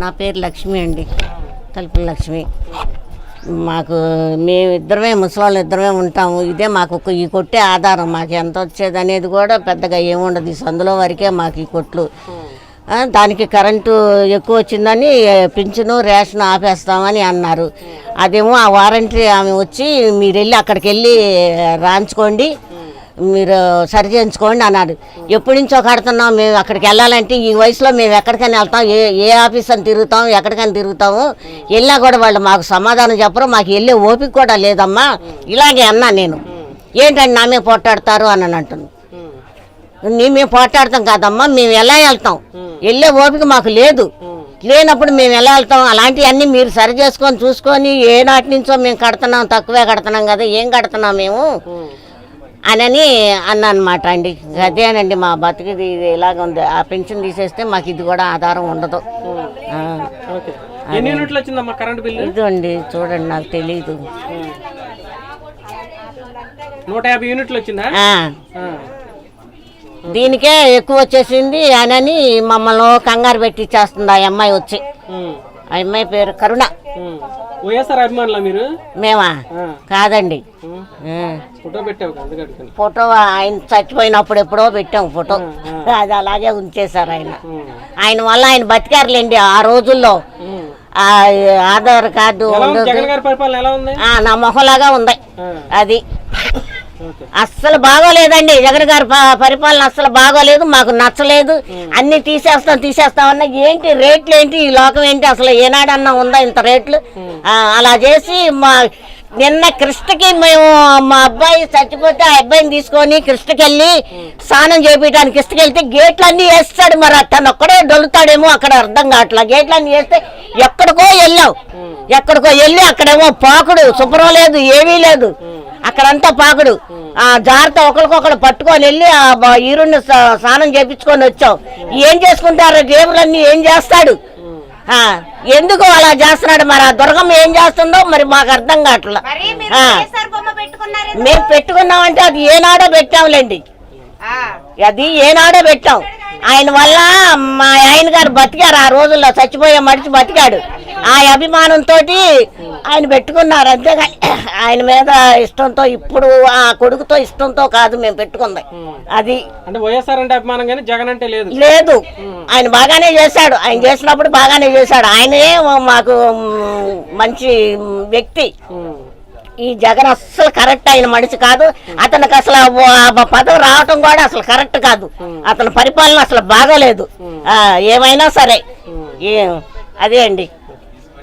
నా పేరు లక్ష్మి అండి, తలుపుల లక్ష్మి. మాకు మేమిద్దరమే ముసలాళ్ళు ఇద్దరమే ఉంటాము. ఇదే మాకు ఈ కొట్టే ఆధారం. మాకు ఎంత వచ్చేది అనేది కూడా పెద్దగా ఏముండదు. ఈ సందులో వరకే మాకు ఈ కొట్లు. దానికి కరెంటు ఎక్కువ వచ్చిందని పింఛను రేషన్ ఆపేస్తామని అన్నారు. అదేమో ఆ వారంటీ ఆమె వచ్చి మీరు వెళ్ళి అక్కడికి వెళ్ళి రాయించుకోండి, మీరు సరి చేయించుకోండి అన్నారు. ఎప్పటి నుంచో కడుతున్నాం మేము. అక్కడికి వెళ్ళాలంటే ఈ వయసులో మేము ఎక్కడికైనా వెళ్తాం, ఏ ఆఫీస్ అని తిరుగుతాం, ఎక్కడికైనా తిరుగుతాము. వెళ్ళినా కూడా వాళ్ళు మాకు సమాధానం చెప్పరు. మాకు వెళ్ళే ఓపిక కూడా లేదమ్మా. ఇలాగే అన్నా నేను. ఏంటంటే నా మీద పోట్లాడతారు అని అంటున్నాను. మేము పోట్లాడతాం కాదమ్మా, మేము ఎలా వెళ్తాం? వెళ్ళే ఓపిక మాకు లేదు. లేనప్పుడు మేము ఎలా వెళ్తాం? అలాంటివన్నీ మీరు సరి చేసుకొని చూసుకొని ఏనాటి నుంచో మేము కడుతున్నాం, తక్కువే కడుతున్నాం కదా, ఏం కడుతున్నాం మేము అని అన్నా అనమాట అండి. అదేనండి మా బతికిది ఇది ఇలాగ ఉంది. ఆ పెన్షన్ తీసేస్తే మాకు ఇది కూడా ఆధారం ఉండదు. ఇదండి చూడండి, నాకు తెలీదు. 150 యూనిట్లు వచ్చిందా? దీనికే ఎక్కువ వచ్చేసింది అని మమ్మల్ని కంగారు పెట్టిచ్చేస్తుంది ఆ అమ్మాయి వచ్చి. ఆ అమ్మాయి పేరు కరుణ. వైఎస్ఆర్ అభిమానులా మీరు? మేమా? కాదండి. ఫోటో ఆయన చచ్చిపోయినప్పుడు ఎప్పుడో పెట్టాం ఫోటో. అది అలాగే ఉంచేశారు ఆయన. ఆయన వల్ల ఆయన బతికారులేండి ఆ రోజుల్లో. ఆధార్ కార్డు నా మొహంలాగా ఉంది. అది అస్సలు బాగోలేదండి. జగన్ గారి పరిపాలన అస్సలు బాగోలేదు, మాకు నచ్చలేదు. అన్ని తీసేస్తామన్నా ఏంటి రేట్లు ఏంటి, ఈ లోకం ఏంటి, అసలు ఏనాడన్నా ఉందా ఇంత రేట్లు? అలా చేసి నిన్న కృష్ణకి మేము మా అబ్బాయి చచ్చిపోతే ఆ అబ్బాయిని తీసుకొని కృష్ణకి వెళ్ళి స్నానం చేయించడానికి కృష్ణకి వెళ్తే గేట్లన్నీ వేస్తాడు. మరి తను ఒక్కడే దొలుతాడేమో అక్కడ అర్థం కావట్లా. గేట్లన్నీ వేస్తే ఎక్కడికో వెళ్ళి అక్కడేమో పాకుడు, శుభ్రం లేదు, ఏమీ లేదు. అక్కడంతా పాకుడు. జాగ్రత్త ఒకరికొకరు పట్టుకొని వెళ్ళి ఆ ఈరుని స్నానం చేయించుకొని వచ్చాం. ఏం చేసుకుంటారు జేబులన్నీ? ఏం చేస్తాడు? ఎందుకు అలా చేస్తున్నాడు? మరి ఆ దుర్గమ్మ ఏం చేస్తుందో మరి మాకు అర్థం కావట్లా. మేము పెట్టుకున్నామంటే అది ఏనాడో పెట్టాంలేండి, అది ఏనాడో పెట్టాం. ఆయన వల్ల మా ఆయన గారు బతికారు. ఆ రోజుల్లో చచ్చిపోయే మనిషి బతికాడు. ఆ అభిమానంతో ఆయన పెట్టుకున్నారు. అంతేగా ఆయన మీద ఇష్టంతో, ఇప్పుడు ఆ కొడుకుతో ఇష్టంతో కాదు మేము పెట్టుకుంది. అది అంటే వైఎస్ఆర్ అంటే అభిమానం కానీ జగన్ అంటే లేదు. ఆయన బాగానే చేశాడు. ఆయన చేసినప్పుడు బాగానే చేశాడు. ఆయనే మాకు మంచి వ్యక్తి. ఈ జగన్ అస్సలు కరెక్ట్ అయిన మనిషి కాదు. అతనికి అసలు పదవి రావటం కూడా అసలు కరెక్ట్ కాదు. అతని పరిపాలన అసలు బాగోలేదు. ఏమైనా సరే అదే అండి.